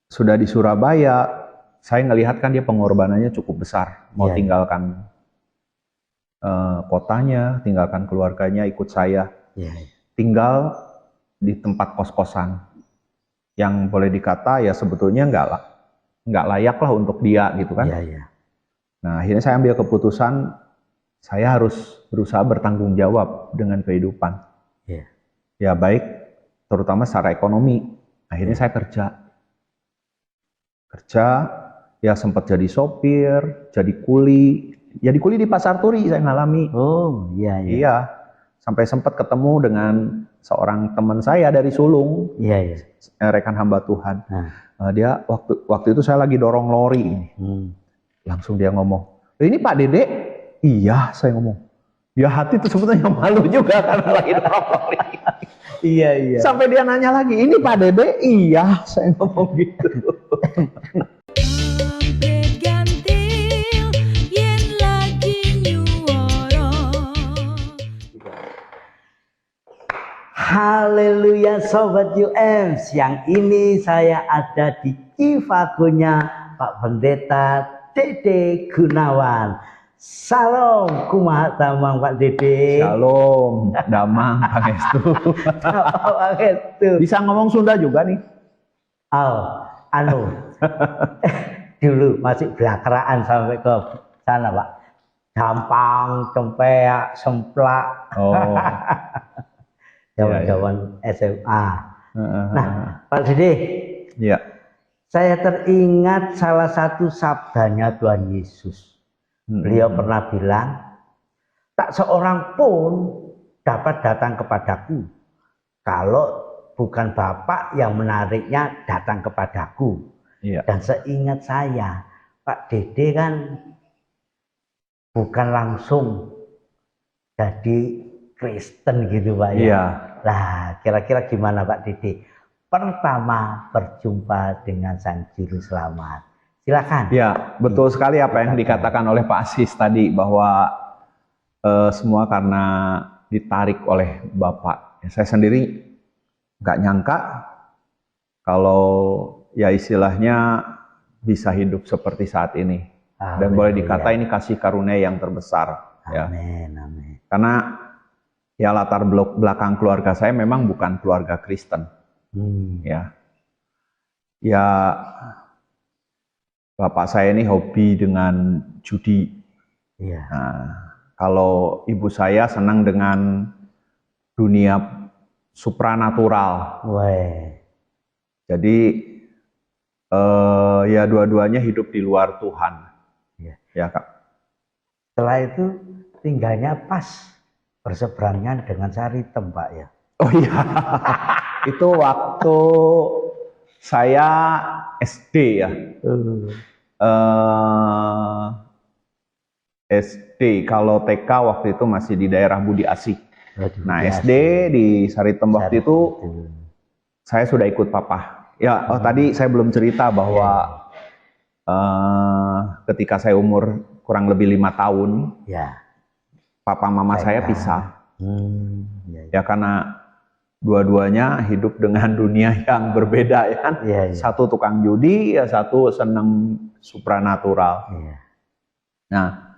sudah di Surabaya, saya ngelihat kan dia pengorbanannya cukup besar, mau Iya, iya. tinggalkan kotanya, tinggalkan keluarganya, ikut saya, Iya, iya. tinggal di tempat kos-kosan yang boleh dikata ya sebetulnya nggak layak lah untuk dia gitu kan. Iya, iya. Nah akhirnya saya ambil keputusan saya harus berusaha bertanggung jawab dengan kehidupan. Iya. Ya baik, terutama secara ekonomi. Akhirnya Iya. saya kerja, ya sempat jadi sopir, jadi kuli di Pasar Turi saya ngalami. Oh, iya, iya. Iya, sampai sempat ketemu dengan seorang teman saya dari Sulung, Iya, iya. rekan hamba Tuhan. Nah, Dia waktu itu saya lagi dorong lori, langsung dia ngomong, ini Pak Dede? Iya, saya ngomong. Ya hati itu sebetulnya malu juga karena lagi dorong lori. Iya, iya. Sampai dia nanya lagi, ini Pak Dede? Iya, saya ngomong gitu. Haleluya Sobat UM, siang ini saya ada di Civagonya Pak Pendeta Dede Gunawan. Salam kumaha damang Pak Dede. Shalom, damang pangestu. Bisa ngomong Sunda juga nih? Dulu masih belakaraan sampai ke sana Pak. Gampang, cempeak, semplak. Oh. Zaman SMA. Nah, Pak Dede, ya. Saya teringat salah satu sabdanya Tuhan Yesus. Beliau pernah bilang, tak seorang pun dapat datang kepadaku kalau bukan Bapa yang menariknya datang kepadaku. Ya. Dan seingat saya, Pak Dede kan bukan langsung jadi Kristen gitu Pak ya. Iya. Nah, kira-kira gimana Pak Dede pertama berjumpa dengan Sang Juru Selamat? Silakan. Ya, betul sekali apa yang dikatakan oleh Pak Asis tadi bahwa semua karena ditarik oleh Bapak. Saya sendiri nggak nyangka kalau ya istilahnya bisa hidup seperti saat ini. Dan boleh dikata ini kasih karunia yang terbesar. Amin, ya. Amin. Karena ya latar belakang keluarga saya memang bukan keluarga Kristen. Ya bapak saya ini hobi dengan judi. Iya. Nah, kalau ibu saya senang dengan dunia supranatural. Jadi ya dua-duanya hidup di luar Tuhan. Ya Kak. Setelah itu tinggalnya pas berseberangan dengan Saritem Pak ya. Oh iya. Itu waktu saya SD ya. SD, kalau TK waktu itu masih di daerah Budi Asih. Nah SD di Saritem waktu itu saya sudah ikut papa. Ya, tadi saya belum cerita bahwa ketika saya umur kurang lebih 5 tahun, papa mama saya pisah. Ya karena dua-duanya hidup dengan dunia yang berbeda ya kan. Satu tukang judi, ya satu senang supranatural. Nah,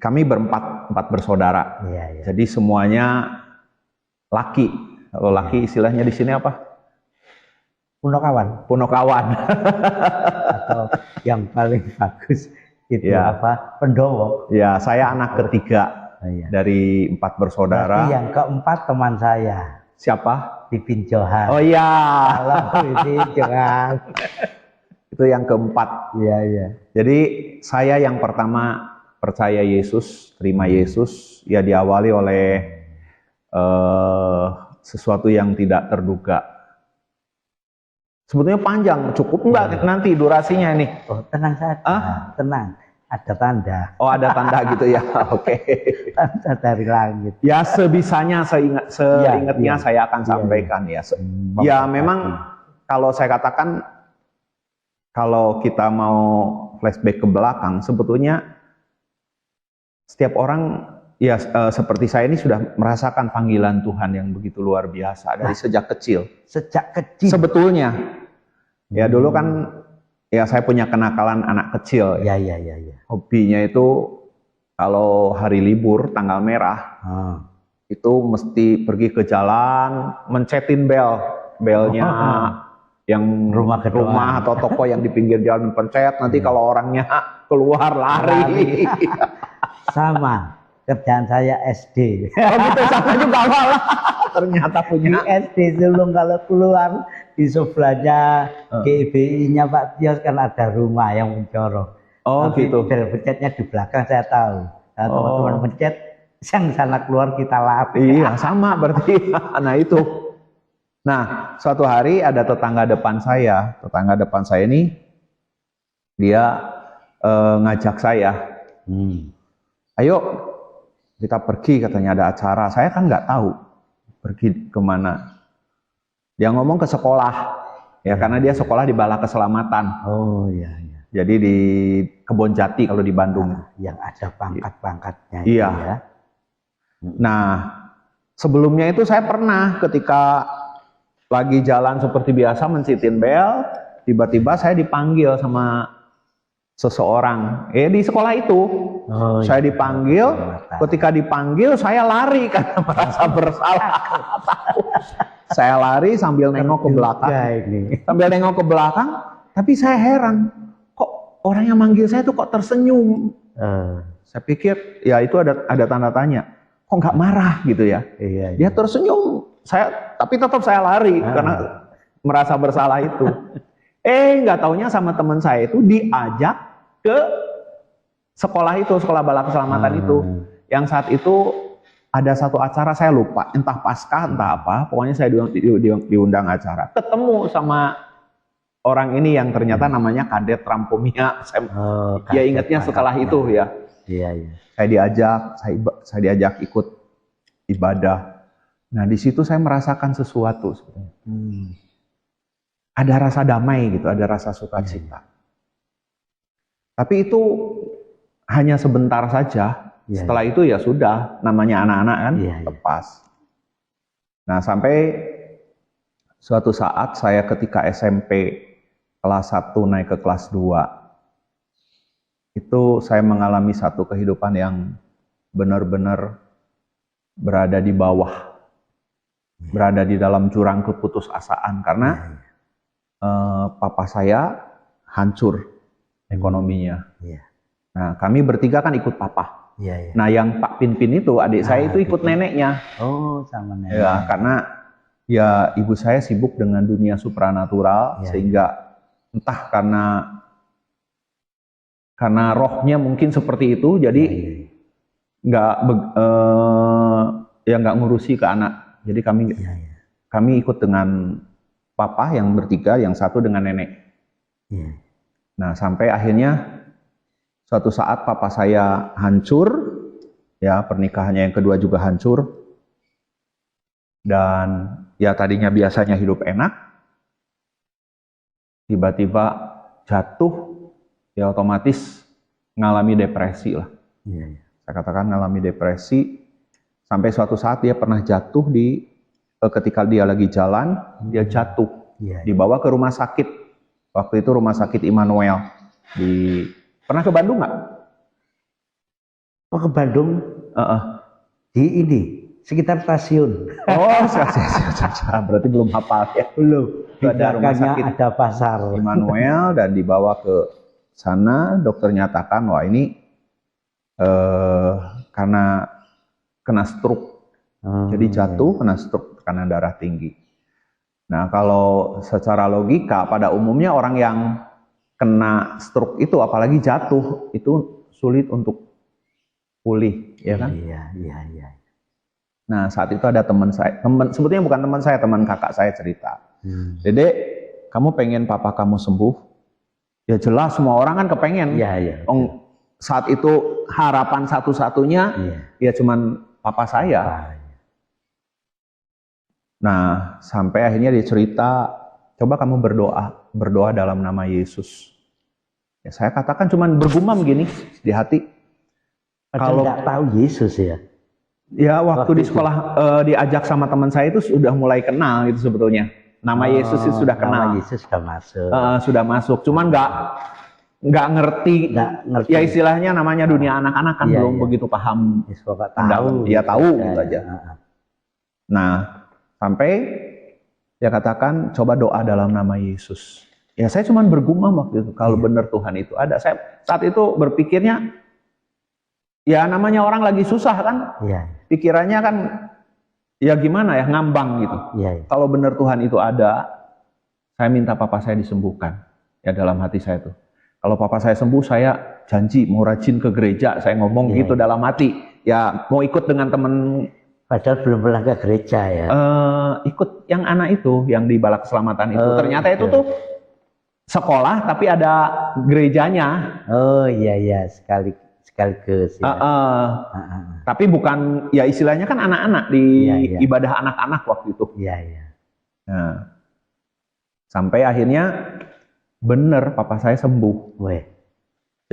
kami empat bersaudara. Jadi semuanya laki. Kalau laki istilahnya di sini apa? Punokawan. Atau yang paling bagus itu apa? Pendowo. Ya, saya anak ketiga dari 4 bersaudara. Berarti yang keempat teman saya. Siapa? Pipin Johan. Oh iya. Halo Pipin Johan. Itu yang keempat. Iya. Jadi saya yang pertama percaya Yesus, terima Yesus, ya diawali oleh sesuatu yang tidak terduga. Sebetulnya panjang, cukup enggak nanti durasinya ini? Oh, tenang saja, tenang. Ada tanda. Oh, ada tanda gitu ya. Oke. Tanda dari langit. Ya sebisanya, seingatnya saya akan sampaikan ya. Ya memang kalau saya katakan, kalau kita mau flashback ke belakang, sebetulnya setiap orang ya seperti saya ini sudah merasakan panggilan Tuhan yang begitu luar biasa dari sejak kecil. Sejak kecil. Sebetulnya, ya dulu kan ya saya punya kenakalan anak kecil. Ya. Hobinya itu kalau hari libur tanggal merah itu mesti pergi ke jalan, mencetin belnya yang rumah atau toko yang di pinggir jalan pencet. Nanti kalau orangnya keluar lari. Sama. Kerjaan saya SD. Oh gitu, sama juga malah. Ternyata punya. Di SD Sulung kalau keluar di sebelahnya GBI-nya Pak Tios kan ada rumah yang mencorong. Oh tapi gitu. bel pencetnya di belakang saya tahu. Kalau teman-teman pencet, yang sana keluar kita lari. Iya, sama berarti. Nah itu. Nah, suatu hari ada tetangga depan saya ini dia ngajak saya, ayo kita pergi, katanya ada acara. Saya kan nggak tahu pergi kemana. Dia ngomong ke sekolah, ya karena dia sekolah di Bala Keselamatan. Oh iya. Jadi di Kebonjati kalau di Bandung. Yang ada pangkat-pangkatnya. Iya. Ya. Nah, sebelumnya itu saya pernah ketika lagi jalan seperti biasa mencitin bel, tiba-tiba saya dipanggil sama seseorang. Di sekolah itu. Saya dipanggil, ketika dipanggil saya lari karena merasa bersalah. Saya lari sambil nengok ke belakang. Sambil nengok ke belakang, tapi saya heran. Kok orang yang manggil saya tuh kok tersenyum? Saya pikir ya itu ada tanda tanya. Kok nggak marah gitu ya? Iya. Dia tersenyum. Tapi tetap saya lari karena merasa bersalah itu. Nggak taunya sama teman saya itu diajak ke sekolah itu, sekolah Bala Keselamatan itu. Yang saat itu ada satu acara, saya lupa, entah Paskah, entah apa. Pokoknya saya diundang acara. Ketemu sama orang ini yang ternyata namanya Kadet Rampomia. Dia ingatnya setelah itu ya. Iya. Saya diajak ikut ibadah. Nah di situ saya merasakan sesuatu sebenarnya. Ada rasa damai gitu, ada rasa sukacita. Tapi itu hanya sebentar saja. Setelah itu ya sudah, namanya anak-anak kan lepas. Nah sampai suatu saat saya ketika SMP kelas 1 naik ke kelas 2, itu saya mengalami satu kehidupan yang benar-benar berada di bawah, berada di dalam jurang keputusasaan karena papa saya hancur ekonominya. Nah kami bertiga kan ikut papa. Nah yang Pak Pinpin itu adik saya itu ikut neneknya. Oh sama nenek. Ya karena ya ibu saya sibuk dengan dunia supranatural sehingga entah karena rohnya mungkin seperti itu jadi nggak ngurusi ke anak. Jadi kami ikut dengan papa yang bertiga, yang satu dengan nenek. Nah sampai akhirnya suatu saat papa saya hancur, ya pernikahannya yang kedua juga hancur, dan ya tadinya biasanya hidup enak, tiba-tiba jatuh, ya otomatis ngalami depresi lah. Saya katakan ngalami depresi, sampai suatu saat dia pernah jatuh ketika dia lagi jalan, dia jatuh, dibawa ke rumah sakit. Waktu itu rumah sakit Immanuel. Pernah ke Bandung nggak? Oh ke Bandung? Di ini, sekitar stasiun. Oh, berarti belum hafal ya? Belum. Di Ada rumah sakit ada pasar Immanuel dan dibawa ke sana. Dokter nyatakan wah ini karena kena stroke. Jadi jatuh kena stroke karena darah tinggi. Nah kalau secara logika pada umumnya orang yang kena stroke itu apalagi jatuh itu sulit untuk pulih, ya kan? Iya. Nah saat itu ada teman saya, sebetulnya bukan teman saya, teman kakak saya cerita. Dede, kamu pengen papa kamu sembuh? Ya jelas semua orang kan kepengen. Saat itu harapan satu-satunya ya cuman papa saya. Nah sampai akhirnya dia cerita, coba kamu berdoa dalam nama Yesus. Ya, saya katakan cuman bergumam gini di hati. Kalau nggak tahu Yesus ya. Ya waktu Waktu di itu. sekolah diajak sama teman saya itu sudah mulai kenal itu sebetulnya. Nama Yesus itu sudah Nama kenal. Yesus sudah masuk. Sudah masuk. Cuman nggak ngerti. Nggak ngerti. Ya istilahnya namanya dunia anak-anak kan Iya, belum iya. begitu paham. Yesus Bapak mendalam. tahu. Dia tahu Ya, gitu aja. ya. Nah sampai dia katakan coba doa dalam nama Yesus. Ya saya cuma bergumam waktu itu kalau benar Tuhan itu ada. Saya saat itu berpikirnya ya namanya orang lagi susah kan. Iya, Pikirannya kan ya gimana ya ngambang gitu. iya. Kalau benar Tuhan itu ada, saya minta papa saya disembuhkan. Ya dalam hati saya tuh. Kalau papa saya sembuh, saya janji mau rajin ke gereja. Saya ngomong Iya, gitu dalam hati. Ya mau ikut dengan temen. Padahal belum pernah ke gereja ya. Ikut yang anak itu, yang di Balak Keselamatan itu. Oh, Ternyata itu iya. tuh sekolah, tapi ada gerejanya. Oh iya sekaligus ya. Tapi bukan, ya istilahnya kan anak-anak di Iya, iya. ibadah anak-anak waktu itu. Iya. Nah, sampai akhirnya bener papa saya sembuh. Weh.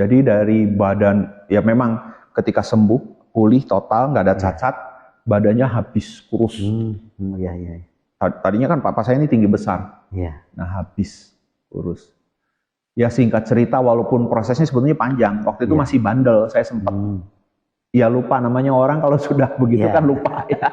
Jadi dari badan, ya memang ketika sembuh, pulih total, nggak ada cacat, badannya habis kurus. Iya. Tadinya kan papa saya ini tinggi besar, Iya. nah habis kurus. Ya singkat cerita, walaupun prosesnya sebetulnya panjang, waktu itu Iya. masih bandel, saya sempat, ya lupa namanya orang kalau sudah begitu Iya. kan lupa ya,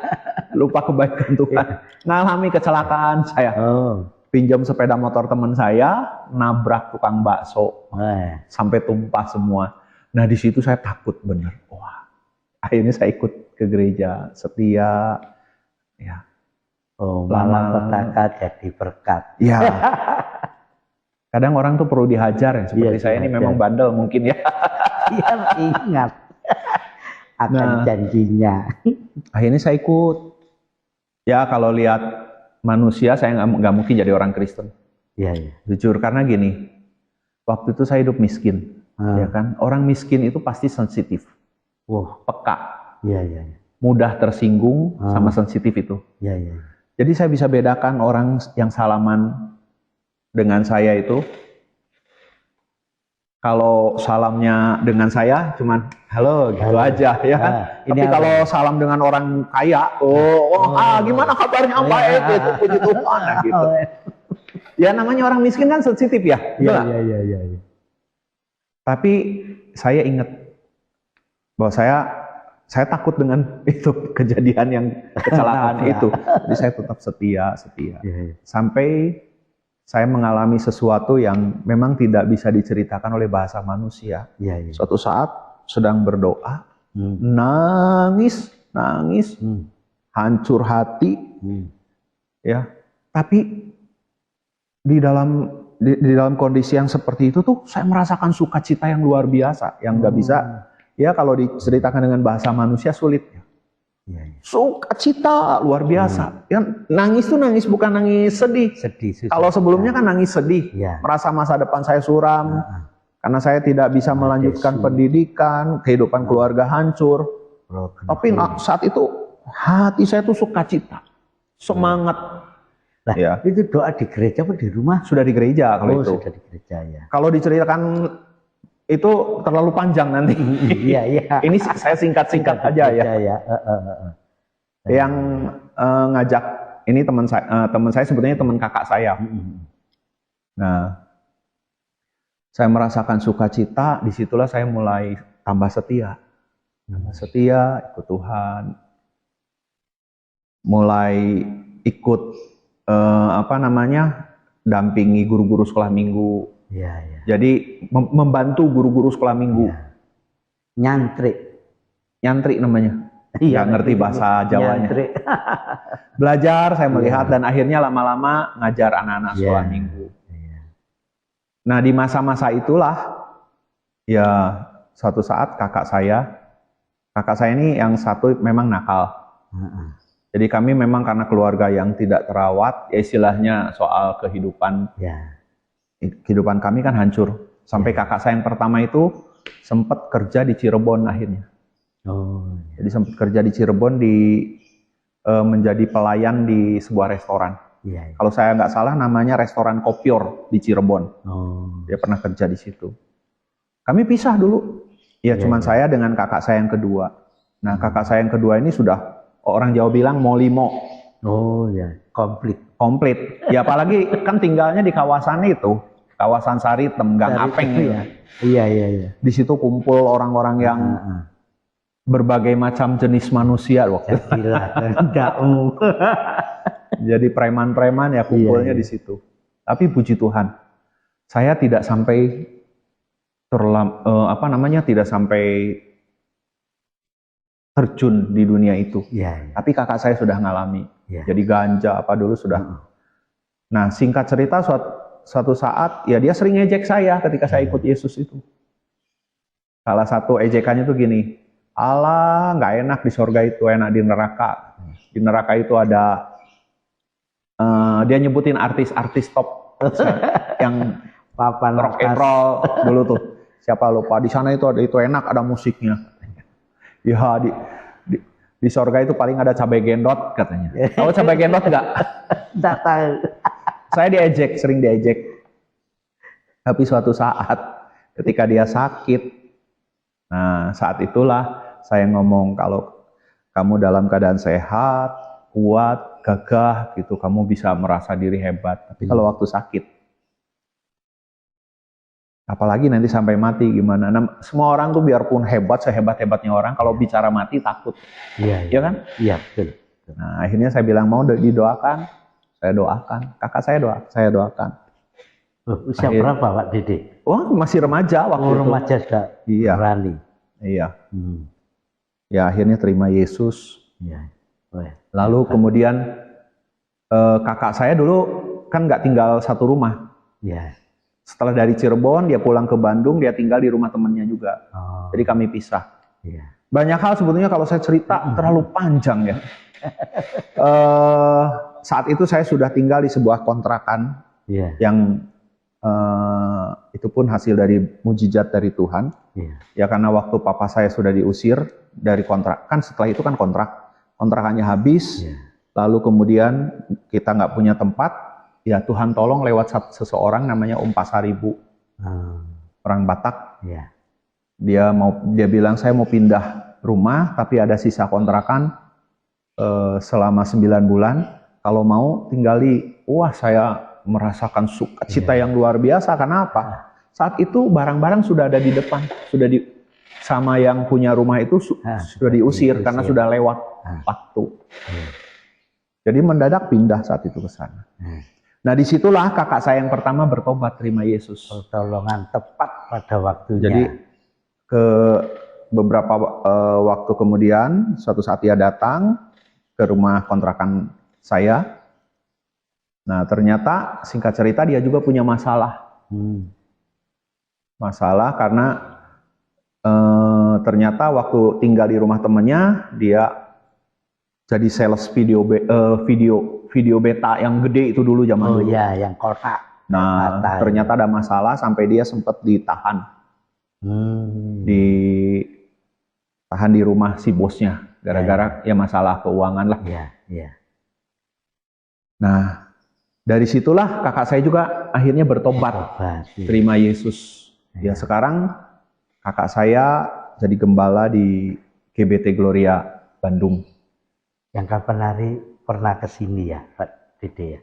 lupa kebaikan Tuhan. Ngalami kecelakaan saya. Oh. Pinjam sepeda motor teman saya, nabrak tukang bakso, Weh. sampai tumpah semua. Nah di situ saya takut bener. Wah, akhirnya saya ikut ke gereja setia. Ya, Oh, malah Lama. petaka jadi berkat. ya. Kadang orang tuh perlu dihajar ya. Seperti Iya, saya ini dihajar. memang bandel mungkin ya. Iya, ingat akan Nah. janjinya. Akhirnya saya ikut. Ya kalau lihat manusia saya nggak mungkin jadi orang Kristen. Iya. Jujur karena gini, waktu itu saya hidup miskin, ya kan. Orang miskin itu pasti sensitif, Wah, peka, iya. mudah tersinggung sama sensitif itu. Iya. Jadi saya bisa bedakan orang yang salaman dengan saya itu, kalau salamnya dengan saya cuman halo gitu Halo. aja ya kan. Ini Tapi apa? kalau salam dengan orang kaya, gimana kabarnya baik gitu, puji Tuhan nah, gitu. Ya namanya orang miskin kan sensitif ya. betul nggak? Iya. Tapi saya ingat bahwa saya takut dengan itu kejadian yang kecelakaan Ya. itu. Jadi saya tetap setia. Iya. Sampai saya mengalami sesuatu yang memang tidak bisa diceritakan oleh bahasa manusia. Iya. Suatu saat sedang berdoa, Hmm. nangis, hancur hati, ya. Tapi di dalam kondisi yang seperti itu tuh saya merasakan sukacita yang luar biasa, yang nggak bisa, ya kalau diceritakan dengan bahasa manusia sulit. Iya. Sukacita luar biasa. Yang nangis tuh nangis bukan nangis sedih. Sedih. susah. Kalau sebelumnya kan nangis sedih, Iya. merasa masa depan saya suram, karena saya tidak bisa melanjutkan Desu. pendidikan, kehidupan keluarga hancur. Tapi saat itu hati saya tuh sukacita, semangat. Lah, Ya. itu doa di gereja apa di rumah? Sudah di gereja kalau itu. Sudah di gereja ya. Kalau diceritakan itu terlalu panjang nanti. Iya. Ini saya singkat-singkat aja ya. Yang ngajak ini teman saya sebetulnya teman kakak saya. Nah, saya merasakan sukacita, disitulah saya mulai tambah setia. Ikut Tuhan. Mulai ikut dampingi guru-guru sekolah minggu. Iya. Jadi membantu guru-guru sekolah minggu. Nyantri. Nyantri namanya. Nggak ngerti bahasa Jawanya. Nyantri. Belajar, saya melihat, dan akhirnya lama-lama ngajar anak-anak sekolah minggu. Nah, di masa-masa itulah, ya suatu saat kakak saya ini yang satu memang nakal. Jadi kami memang karena keluarga yang tidak terawat, ya istilahnya soal kehidupan kami kan hancur. Sampai kakak saya yang pertama itu sempat kerja di Cirebon akhirnya. Jadi sempat kerja di Cirebon menjadi pelayan di sebuah restoran. Kalau saya nggak salah namanya restoran Kopior di Cirebon. Dia pernah kerja di situ. Kami pisah dulu. Ya cuman saya dengan kakak saya yang kedua. Nah, kakak saya yang kedua ini sudah orang Jawa bilang molimo, Oh ya, komplit. komplit. Ya apalagi kan tinggalnya di kawasan itu, kawasan Saritem, Gang Dari Apeng itu itu. ya. Iya, iya, iya. Di situ kumpul orang-orang yang Heeh. berbagai macam jenis manusia waktu itu. Jadilah enggakmu. Jadi preman-preman ya kumpulnya Iya, di situ. Tapi puji Tuhan, saya tidak sampai tidak sampai terjun di dunia itu. Iya, iya. Tapi kakak saya sudah ngalami. Iya. Jadi ganja apa dulu sudah. Nah, singkat cerita suatu saat ya dia sering ngejek saya ketika saya ikut Yesus itu. Salah satu ejekannya tuh gini, Allah nggak enak di sorga itu, enak di neraka. Di neraka itu ada dia nyebutin artis-artis top yang Papan rock and atas. roll dulu tuh. Siapa lupa, di sana itu enak, ada musiknya. Ya di sorga itu paling ada cabai gendot katanya. Tahu cabai gendot nggak? Nggak tahu. Saya diejek, sering diejek. Tapi suatu saat ketika dia sakit, nah saat itulah saya ngomong, kalau kamu dalam keadaan sehat, kuat, gagah gitu, kamu bisa merasa diri hebat. Tapi kalau waktu sakit, apalagi nanti sampai mati gimana? Nah, semua orang tuh biarpun hebat, sehebat-hebatnya orang, kalau bicara mati takut, Iya, iya. ya kan? Iya, betul. Nah akhirnya saya bilang mau didoakan, saya doakan. Kakak saya doakan. Usia berapa Pak Dede? Wah masih remaja waktu itu. Remaja sudah Iya. berani. Iya. Hmm. Ya akhirnya terima Yesus. Iya. Wah. Lalu kemudian kakak saya dulu kan nggak tinggal satu rumah. Iya. Setelah dari Cirebon dia pulang ke Bandung, dia tinggal di rumah temannya juga. Oh. Jadi kami pisah. Iya. Banyak hal sebetulnya kalau saya cerita terlalu panjang ya. Saat itu saya sudah tinggal di sebuah kontrakan Iya. yang itu pun hasil dari mujizat dari Tuhan. Iya. Ya karena waktu papa saya sudah diusir dari kontrak, kan setelah itu kan kontrakannya habis. Iya. Lalu kemudian kita nggak punya tempat, ya Tuhan tolong lewat seseorang namanya Om Pasaribu, orang Batak. Iya. Dia bilang saya mau pindah rumah, tapi ada sisa kontrakan selama 9 bulan. Kalau mau tinggali, wah saya merasakan sukacita yang luar biasa. Kenapa? Saat itu barang-barang sudah ada di depan, sama yang punya rumah itu sudah diusir karena sudah lewat waktu. Jadi mendadak pindah saat itu ke sana. Nah disitulah kakak saya yang pertama bertobat terima Yesus. Pertolongan tepat pada waktunya. Jadi ke beberapa waktu kemudian, suatu saat dia datang ke rumah kontrakan saya. Nah ternyata singkat cerita dia juga punya masalah. Masalah karena ternyata waktu tinggal di rumah temannya dia jadi sales video beta yang gede itu dulu zaman dulu. Oh iya, yang kotak. Nah ternyata ada masalah sampai dia sempat ditahan. Ditahan di rumah si bosnya gara-gara ya masalah keuangan lah. Iya, iya. Nah dari situlah kakak saya juga akhirnya bertobat, terima Yesus. Ya sekarang kakak saya jadi gembala di GBT Gloria Bandung. Yang kapan hari pernah ke sini ya Pak Dede ya?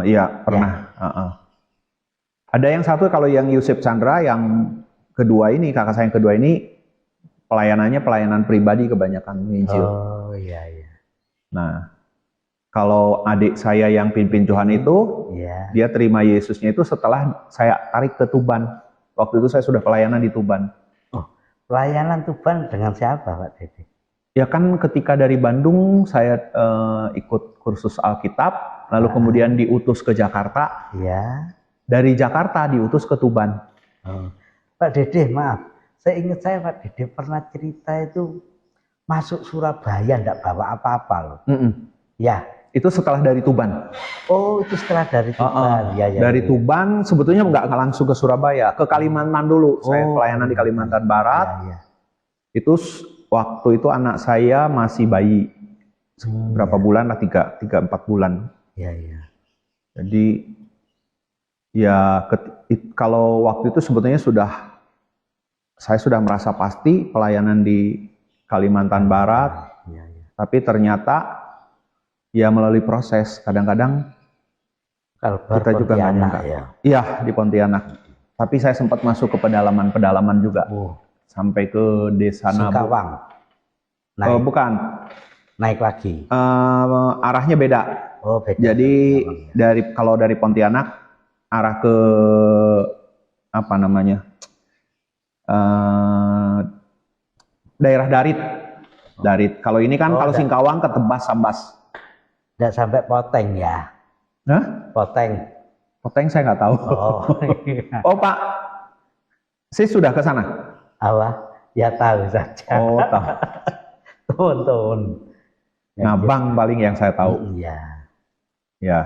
Iya pernah. Ya. Ada yang satu kalau yang Yusuf Chandra yang kedua ini, kakak saya yang kedua ini pelayanannya pelayanan pribadi kebanyakan menginjil. Oh iya iya. Nah kalau adik saya yang pimpin Johan itu, dia terima Yesusnya itu setelah saya tarik ke Tuban. Waktu itu saya sudah pelayanan di Tuban. Oh, pelayanan Tuban dengan siapa Pak Dede? Ya kan ketika dari Bandung saya ikut kursus Alkitab, lalu kemudian diutus ke Jakarta. Iya. Dari Jakarta diutus ke Tuban. Oh. Pak Dede, maaf. Saya ingat Pak Dede pernah cerita itu masuk Surabaya enggak bawa apa-apa loh. Ya. Itu setelah dari Tuban. Oh, itu setelah dari Tuban. Ya, dari Tuban sebetulnya nggak langsung ke Surabaya, ke Kalimantan dulu. Saya pelayanan di Kalimantan Barat. Itu waktu itu anak saya masih bayi. Berapa bulan lah, 3-4 bulan. Iya. Jadi ya kalau waktu itu sebetulnya saya sudah merasa pasti pelayanan di Kalimantan Barat. Ya, ya. Tapi ternyata ya melalui proses, kadang-kadang Kalbar kita juga nggak Pontianak nyangka. ya. Iya, di Pontianak. Tapi saya sempat masuk ke pedalaman-pedalaman juga. Sampai ke desa Nabu. Singkawang. Naik, Bukan. naik lagi. Arahnya beda. Oh, beda. Jadi kalau dari Pontianak arah ke apa namanya? Daerah Darit. Darit. Kalau ini kan kalau Singkawang ke Tebas Sambas. Nggak sampai Poteng ya? Hah? Poteng. Poteng saya nggak tahu. Oh, oh Pak, saya sudah ke sana. apa? Ya tahu saja. Oh tahu. Tuhun. Ngabang paling yang saya tahu. Iya. Ya.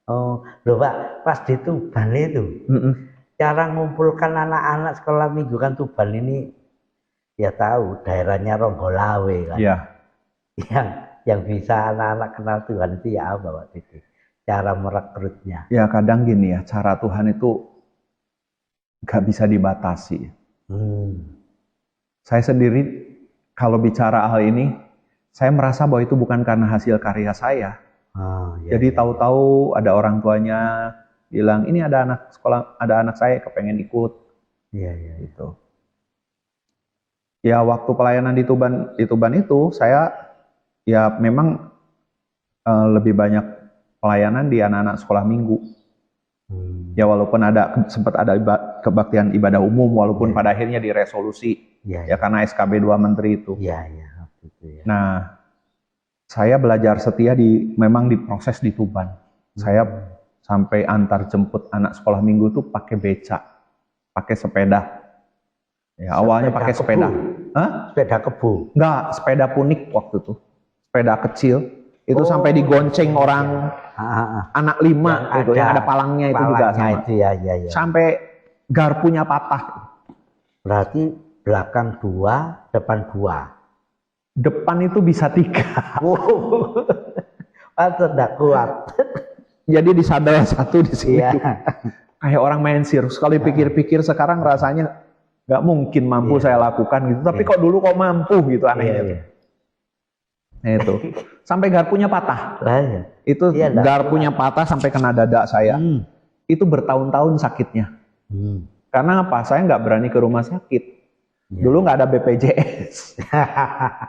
Oh, loh Pak, pas di Tuban itu, cara mengumpulkan anak-anak sekolah minggu kan Tuban ini, ya tahu daerahnya Ronggolawe kan. Iya. Yang bisa anak-anak kenal Tuhan itu ya apa Pak Didi? Cara merekrutnya. Ya kadang gini ya, cara Tuhan itu nggak bisa dibatasi. Saya sendiri kalau bicara hal ini, saya merasa bahwa itu bukan karena hasil karya saya. Jadi tahu-tahu ada orang tuanya bilang ini ada anak sekolah, ada anak saya kepengen ikut. Iya. Gitu. Ya waktu pelayanan di Tuban itu saya ya memang lebih banyak pelayanan di anak-anak sekolah minggu. Ya walaupun sempat ada kebaktian ibadah umum, walaupun pada akhirnya diresolusi ya karena SKB 2 Menteri itu. Iya. Nah, saya belajar setia memang diproses di Tuban. Saya sampai antar jemput anak sekolah minggu tuh pakai beca, pakai sepeda. Ya awalnya pakai sepeda. Hah? Sepeda kebu. Enggak, sepeda punik waktu itu. Sepeda kecil. Itu sampai digonceng orang anak 5 itu yang ada palangnya itu juga sama. Itu ya. Sampai garpunya patah. Berarti belakang 2, depan 2. Depan itu bisa 3. Atau tidak kuat. Jadi disadar satu di sini. Iya. Kayak orang main sirkus. Sekali pikir-pikir sekarang rasanya nggak mungkin mampu saya lakukan gitu. Tapi kok dulu kok mampu gitu anehnya. Nah, itu sampai garpunya patah. Itu garpunya patah sampai kena dada saya. Itu bertahun-tahun sakitnya. Karena apa? Saya nggak berani ke rumah sakit. Dulu nggak ada BPJS.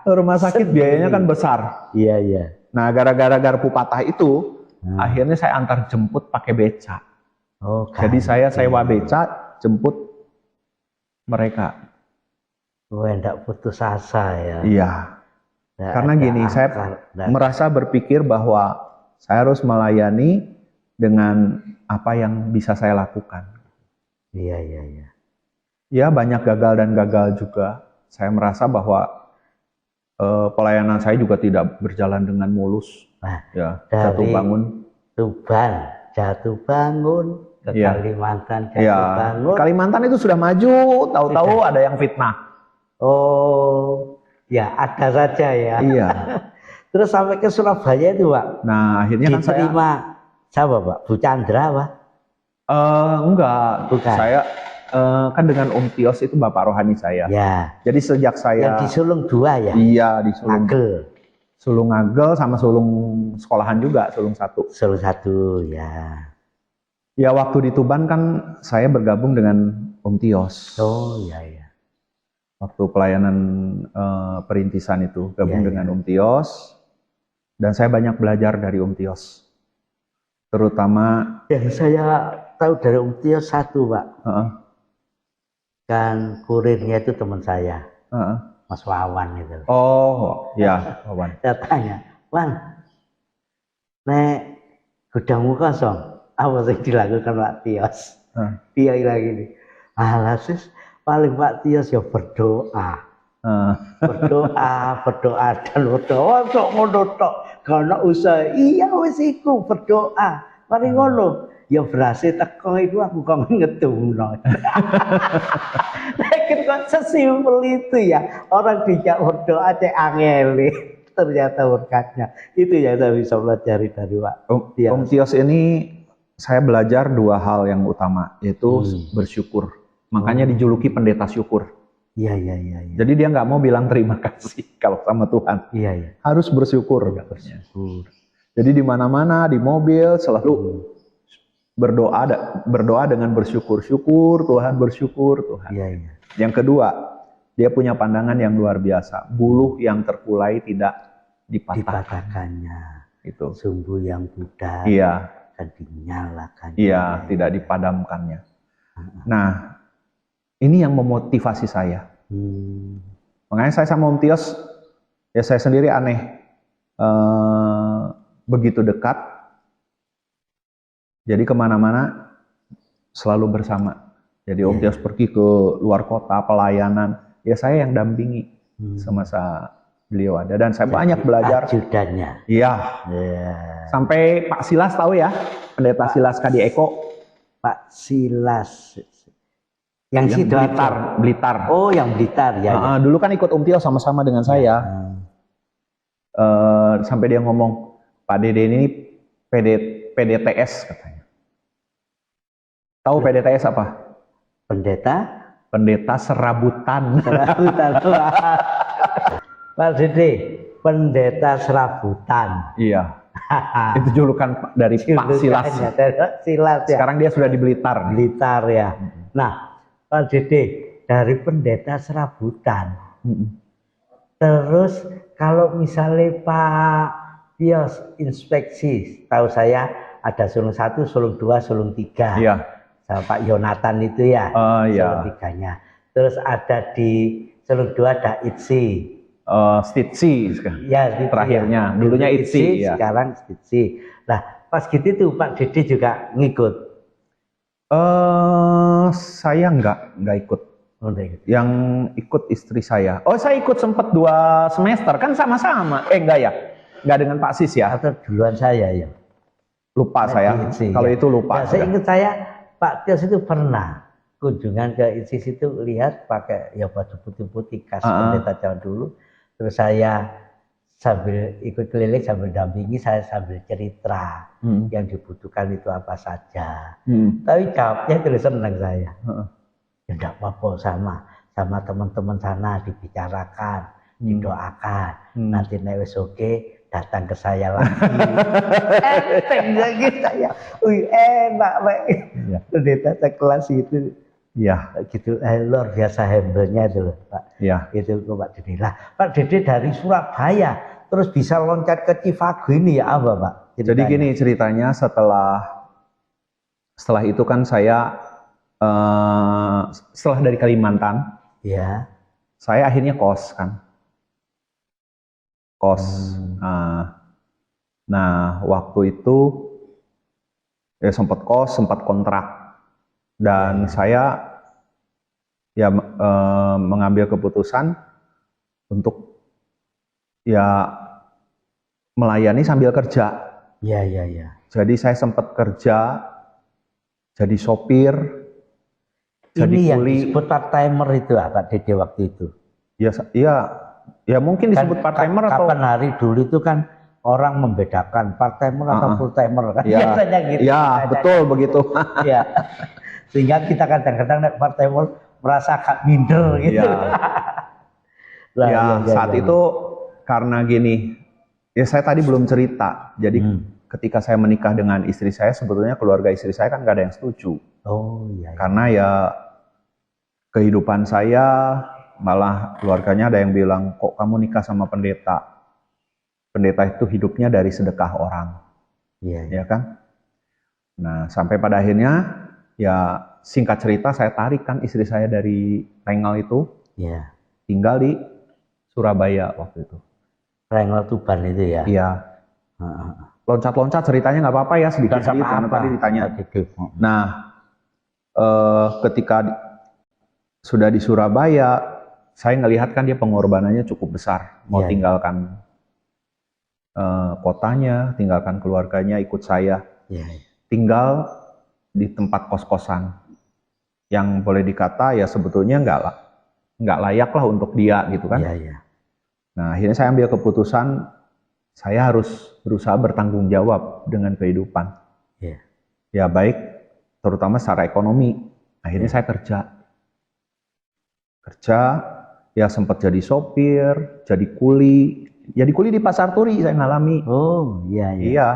Rumah sakit biayanya kan besar. Iya. Nah, gara-gara garpu patah itu, akhirnya saya antar jemput pakai beca. Jadi saya sewa beca, jemput mereka. Enggak putus asa ya. Iya. Karena gini, saya merasa berpikir bahwa saya harus melayani dengan apa yang bisa saya lakukan. Iya. Ya banyak gagal dan gagal juga. Saya merasa bahwa pelayanan saya juga tidak berjalan dengan mulus. Jatuh bangun. Tuban, jatuh bangun ke Kalimantan, jatuh bangun. Kalimantan itu sudah maju, tahu-tahu ada yang fitnah. Oh, ya ada saja ya. Iya. Terus sampai ke Surabaya itu Pak. Nah akhirnya kan saya siapa Pak? Bu Chandra Pak? Enggak. Bukan. Saya kan dengan Om Tios itu bapak rohani saya. Ya. Jadi sejak saya yang di Sulung 2 ya. Iya di Sulung. Sulung Agel sama Sulung sekolahan juga, Sulung 1. Sulung 1 ya. Ya waktu di Tuban kan saya bergabung dengan Om Tios. Oh iya. Waktu pelayanan perintisan itu gabung dengan Om Tios. Dan saya banyak belajar dari Om Tios. Terutama yang saya tahu dari Om Tios 1 Pak. Kan kurirnya itu teman saya. Mas Wawan itu. Oh, ya, Wawan. Saya tanya, "Wan, nek gudangmu kosong, apa yang dilakukan Pak Tios?" Dia bilang gini, "Alasis paling Pak Tios ya berdoa." Berdoa dan berdoa kok ngono tok. Karena usaha iya wis iku berdoa. Mari ngono. Ya berhasil teko itu aku kok ngedumno. Lagi kok sesimpel itu ya. Orang dijak berdoa cek angele. Ternyata berkatnya. Itu yang saya bisa pelajari dari Pak Tios. Om Tios ini saya belajar 2 hal yang utama, yaitu bersyukur. Makanya dijuluki pendeta syukur. Iya, iya, iya, iya. Jadi dia nggak mau bilang terima kasih kalau sama Tuhan. Iya, iya. Harus bersyukur. Bersyukur. Jadi di mana-mana, di mobil selalu berdoa dengan bersyukur. Syukur Tuhan, bersyukur Tuhan. Iya, iya. Yang kedua, dia punya pandangan yang luar biasa. Buluh yang terkulai tidak dipatahkannya. Itu. Sumbu yang pudar. Iya. Dan dinyalakan. Iya, tidak dipadamkannya. Nah, ini yang memotivasi saya. Makanya saya sama Om Tios, ya saya sendiri aneh. Begitu dekat. Jadi kemana-mana selalu bersama. Jadi Om Tios pergi ke luar kota, pelayanan. Ya saya yang dampingi semasa beliau ada. Dan saya banyak belajar. Ajudannya. Iya. Sampai Pak Silas tahu ya, Pendeta Silas Kadi Eko. Pak Silas. Yang Blitar, Blitar. Oh, yang Blitar ya. Dulu kan ikut Om Tio sama-sama dengan saya. Sampai dia ngomong, Pak Dede ini PDTS katanya. Tahu PDTS apa? Pendeta serabutan. Serabutan. Pak Dede, pendeta serabutan. Iya. Itu julukan dari Pak Silas. Silas ya. Sekarang dia sudah di Blitar. Blitar ya. Nah, Pak Dede, dari pendeta serabutan. Terus kalau misalnya Pak Tios inspeksi, tahu saya ada sulung 1, sulung 2, sulung 3. Iya. Sama Pak Yonatan itu ya. Iya. Sulung 3-nya. Terus ada di sulung 2 ada Itsi. Stitsi ya, terakhirnya. Ya. Dulunya Itsi. Ya. Sekarang Stitsi. Nah, pas gitu tuh Pak Dede juga ngikut. Saya nggak ikut. Yang ikut istri saya. Oh, saya ikut sempat 2 semester kan sama-sama. Enggak ya? Nggak dengan Pak Sis ya? Atau duluan saya ya. Lupa saya. Kalau itu lupa. Saya ingat saya Pak Tios itu pernah kunjungan ke ISIS itu lihat pakai ya baju putih-putih khas pendeta zaman dulu. Terus saya sambil ikut keliling sambil dampingi, saya sambil cerita yang dibutuhkan itu apa saja. Tapi jawabnya terus senang saya. Ya enggak apa-apa, sama teman-teman sana dibicarakan, didoakan. Nanti nek wis oke datang ke saya lagi. Enteng lagi saya. Enak Pak. Pendeta sekelas itu. Iya, gitu luar biasa humble-nya itu loh, Pak. Iya. Itu Pak Dede. Lah, Pak Dede dari Surabaya terus bisa loncat ke Cifago ini ya apa, Pak? Ceritanya. Jadi gini ceritanya, setelah itu kan saya setelah dari Kalimantan, ya, saya akhirnya kos kan. Kos. Nah, waktu itu ya sempat kos, sempat kontrak. Dan saya ya mengambil keputusan untuk ya melayani sambil kerja. Iya, iya, iya. Jadi saya sempat kerja jadi sopir, jadi ini yang kuli. Disebut part timer itu Pak Dede waktu itu. Ya mungkin disebut part timer atau kapan hari dulu itu kan orang membedakan part timer atau full timer kan biasanya gitu. Iya, betul begitu. Iya. Sehingga kita kadang-kadang naik part timer merasa agak minder gitu. Ya, saat itu karena gini, ya saya tadi belum cerita. Jadi ketika saya menikah dengan istri saya, sebetulnya keluarga istri saya kan nggak ada yang setuju. Oh iya. Karena ya kehidupan saya, malah keluarganya ada yang bilang, kok kamu nikah sama pendeta? Pendeta itu hidupnya dari sedekah orang. Iya. Ya kan? Nah, sampai pada akhirnya, ya singkat cerita saya tarik kan istri saya dari Rengal itu, tinggal di Surabaya waktu itu. Rengal Tuban itu ya? Iya. Loncat-loncat ceritanya nggak apa-apa ya, sedikit-sedikit karena tadi ditanya. Nah, ketika sudah di Surabaya, saya ngelihat kan dia pengorbanannya cukup besar, mau tinggalkan kotanya, tinggalkan keluarganya, ikut saya, tinggal di tempat kos-kosan yang boleh dikata ya sebetulnya nggak layak lah untuk dia gitu kan. Nah, akhirnya saya ambil keputusan saya harus berusaha bertanggung jawab dengan kehidupan. Ya baik, terutama secara ekonomi. Akhirnya saya kerja, ya sempat jadi sopir, jadi kuli. Jadi kuli di Pasar Turi saya ngalami. Oh, iya, iya. Iya,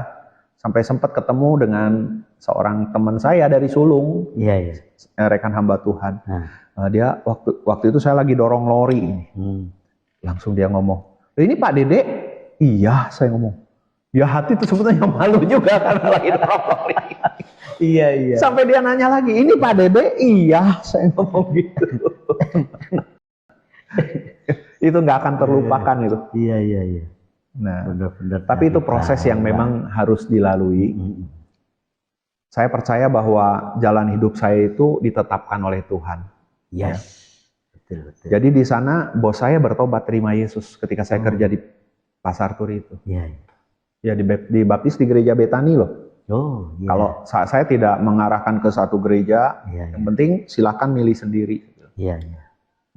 sampai sempat ketemu dengan seorang teman saya dari Sulung, Iya, iya. rekan hamba Tuhan. Nah. Dia waktu itu saya lagi dorong lori. Langsung dia ngomong, ini Pak Dede? Iya, saya ngomong. Ya hati itu sebetulnya malu juga karena lagi dorong lori. Iya, iya. Sampai dia nanya lagi, ini Pak Dede? Iya, saya ngomong gitu. Itu nggak akan terlupakan itu. Iya, iya, iya. Nah, benar-benar. tapi itu proses yang memang harus dilalui. Saya percaya bahwa jalan hidup saya itu ditetapkan oleh Tuhan. Yes. Ya. Betul, betul. Jadi di sana bos saya bertobat terima Yesus ketika saya kerja di Pasar Turi itu. Iya. Ya dibaptis di gereja Betani loh. Oh, iya. Kalau saya tidak mengarahkan ke satu gereja, yang penting silakan milih sendiri. Iya, iya.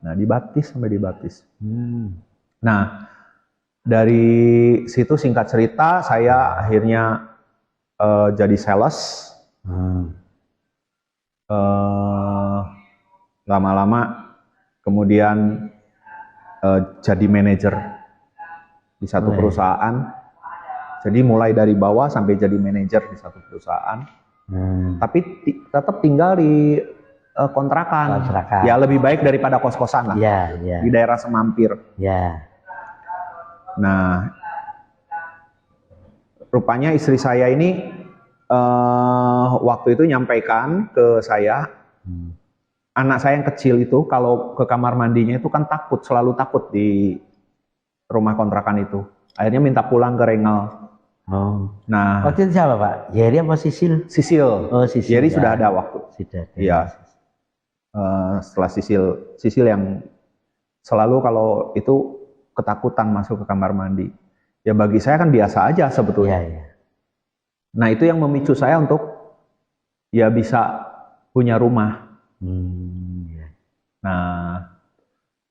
Nah, dibaptis sampai dibaptis. Nah, dari situ singkat cerita saya akhirnya jadi sales. Lama-lama kemudian jadi manajer di satu perusahaan. Jadi mulai dari bawah sampai jadi manajer di satu perusahaan. Tapi tetap tinggal di kontrakan. Ya lebih baik daripada kos-kosan lah. Di daerah Semampir. Nah, rupanya istri saya ini waktu itu nyampaikan ke saya, anak saya yang kecil itu kalau ke kamar mandinya itu kan selalu takut di rumah kontrakan itu. Akhirnya minta pulang ke Rengel. Nah, waktu itu siapa Pak? Jerry apa Sisil? Sisil. Oh, Sisil. Jerry sudah ada waktu. Sudah ada. Iya. Setelah Sisil yang selalu kalau itu ketakutan masuk ke kamar mandi. Ya bagi saya kan biasa aja sebetulnya. Nah itu yang memicu saya untuk ya bisa punya rumah. Nah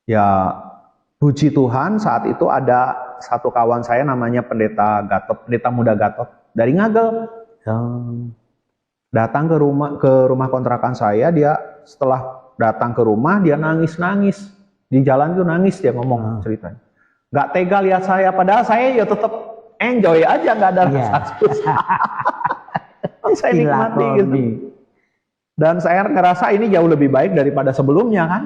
ya puji Tuhan saat itu ada satu kawan saya namanya Pendeta Muda Gatot dari Ngagel. Datang ke rumah kontrakan saya, dia setelah datang ke rumah dia nangis di jalan itu nangis, dia ngomong ceritanya. Nggak tega lihat saya, padahal saya ya tetap enjoy aja, nggak ada rasa susah. Saya nikmati gitu. Dan saya ngerasa ini jauh lebih baik daripada sebelumnya kan.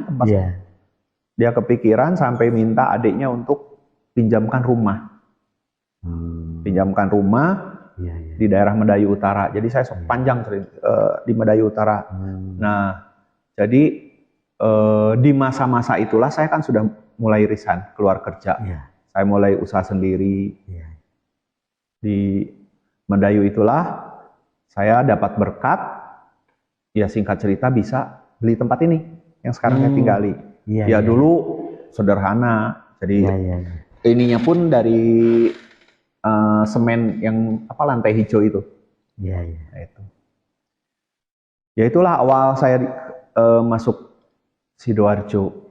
Dia kepikiran sampai minta adiknya untuk pinjamkan rumah. Pinjamkan rumah di daerah Medayu Utara. Jadi saya panjang di Medayu Utara. Nah, jadi di masa-masa itulah saya kan sudah mulai resign, keluar kerja. Saya mulai usaha sendiri. Di Medayu itulah saya dapat berkat. Ya singkat cerita bisa beli tempat ini yang sekarang saya tinggali. Dulu sederhana. Jadi ininya pun dari semen yang lantai hijau itu. Nah, itu. Ya itulah awal saya masuk Sidoarjo.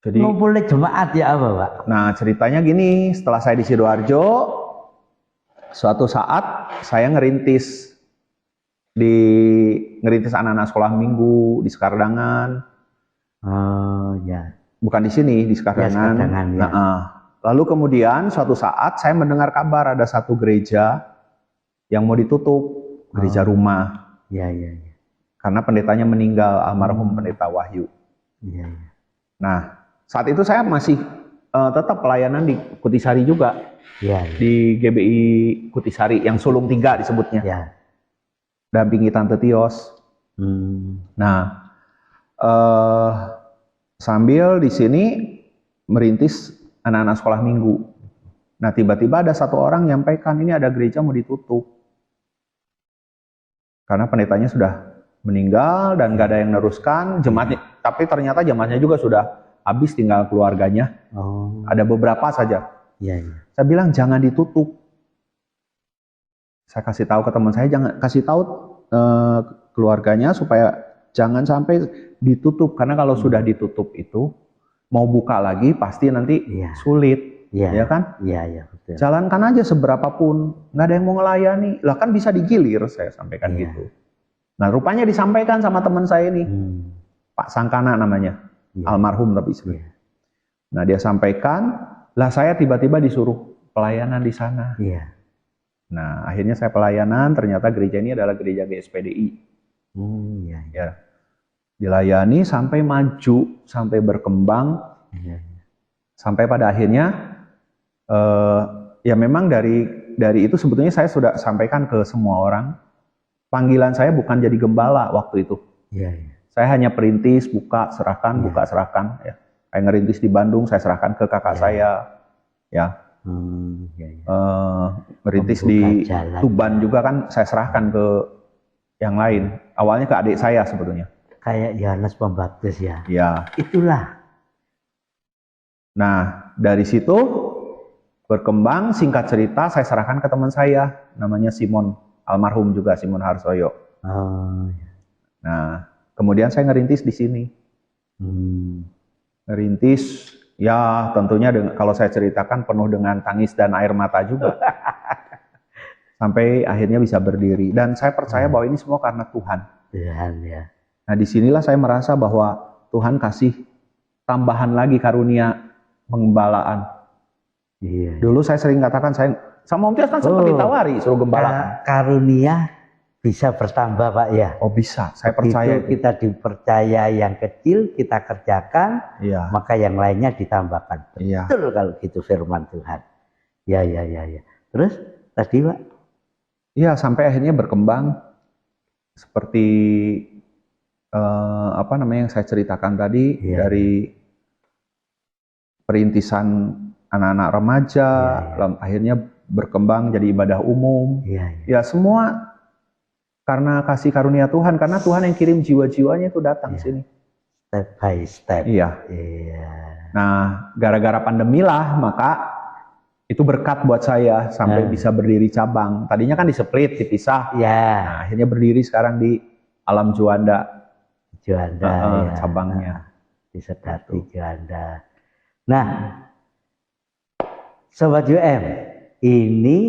Jadi ngumpulin jemaat ya apa Pak? Nah ceritanya gini, setelah saya di Sidoarjo, suatu saat saya ngerintis anak-anak sekolah minggu di Sekardangan. Bukan di sini, di Sekardangan. Lalu kemudian suatu saat saya mendengar kabar ada satu gereja yang mau ditutup, gereja rumah. Karena pendetanya meninggal, almarhum Pendeta Wahyu. Nah, saat itu saya masih tetap pelayanan di Kutisari juga. Di GBI Kutisari yang Sulung 3 disebutnya. Dampingi Tante Tios. Nah, sambil di sini merintis anak-anak sekolah minggu. Nah, tiba-tiba ada satu orang nyampaikan ini ada gereja mau ditutup. Karena pendetanya sudah meninggal dan gak ada yang neruskan jemaatnya. Tapi ternyata jemaatnya juga sudah habis, tinggal keluarganya. Ada beberapa saja. Saya bilang jangan ditutup. Saya kasih tahu ke teman saya, jangan kasih tahu keluarganya supaya jangan sampai ditutup. Karena kalau sudah ditutup itu mau buka lagi pasti nanti sulit, ya kan? Betul. Jalankan aja seberapapun, nggak ada yang mau ngelayani. Lah kan bisa digilir, saya sampaikan gitu. Nah rupanya disampaikan sama teman saya ini. Pak Sangkana namanya, almarhum tapi sebenarnya. Nah dia sampaikan, lah saya tiba-tiba disuruh pelayanan di sana. Nah akhirnya saya pelayanan, ternyata gereja ini adalah gereja GSPDI. Ya, dilayani sampai maju, sampai berkembang, sampai pada akhirnya ya memang dari itu sebetulnya saya sudah sampaikan ke semua orang, panggilan saya bukan jadi gembala waktu itu. Saya hanya perintis, buka serahkan, buka serahkan. Ya. Saya ngerintis di Bandung, saya serahkan ke kakak saya. Ya. Ngerintis di Tuban juga kan saya serahkan ke yang lain. Awalnya ke adik saya sebetulnya. Kayak Yohanes Pembaptis ya. Ya. Itulah. Nah dari situ berkembang, singkat cerita saya serahkan ke teman saya, namanya Simon, almarhum juga Simon Harsoyo. Nah, kemudian saya ngerintis di sini. Ngerintis, ya tentunya kalau saya ceritakan penuh dengan tangis dan air mata juga. Sampai akhirnya bisa berdiri. Dan saya percaya bahwa ini semua karena Tuhan. Ya. Nah, disinilah saya merasa bahwa Tuhan kasih tambahan lagi karunia pengembalaan. Dulu saya sering katakan, saya sama Om Tias kan sempat ditawari suruh gembala. Karunia bisa bertambah Pak ya. Oh bisa, saya percaya. Kita dipercaya yang kecil kita kerjakan, maka yang lainnya ditambahkan. Betul kalau gitu firman Tuhan. Ya. Terus tadi Pak? Iya sampai akhirnya berkembang seperti yang saya ceritakan tadi dari perintisan anak-anak remaja, akhirnya berkembang jadi ibadah umum. Ya semua karena kasih karunia Tuhan, karena Tuhan yang kirim jiwa-jiwanya itu datang sini. Step by step. Nah, gara-gara pandemi lah, maka itu berkat buat saya sampai bisa berdiri cabang. Tadinya kan displit, dipisah. Nah, akhirnya berdiri sekarang di Alam Juanda. Cabangnya. Di Sedati Juanda. Nah, Sobat UM, ini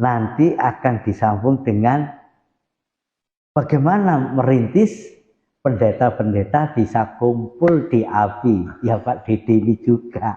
nanti akan disambung dengan bagaimana merintis pendeta-pendeta bisa kumpul di API. Ya Pak Dede ini juga.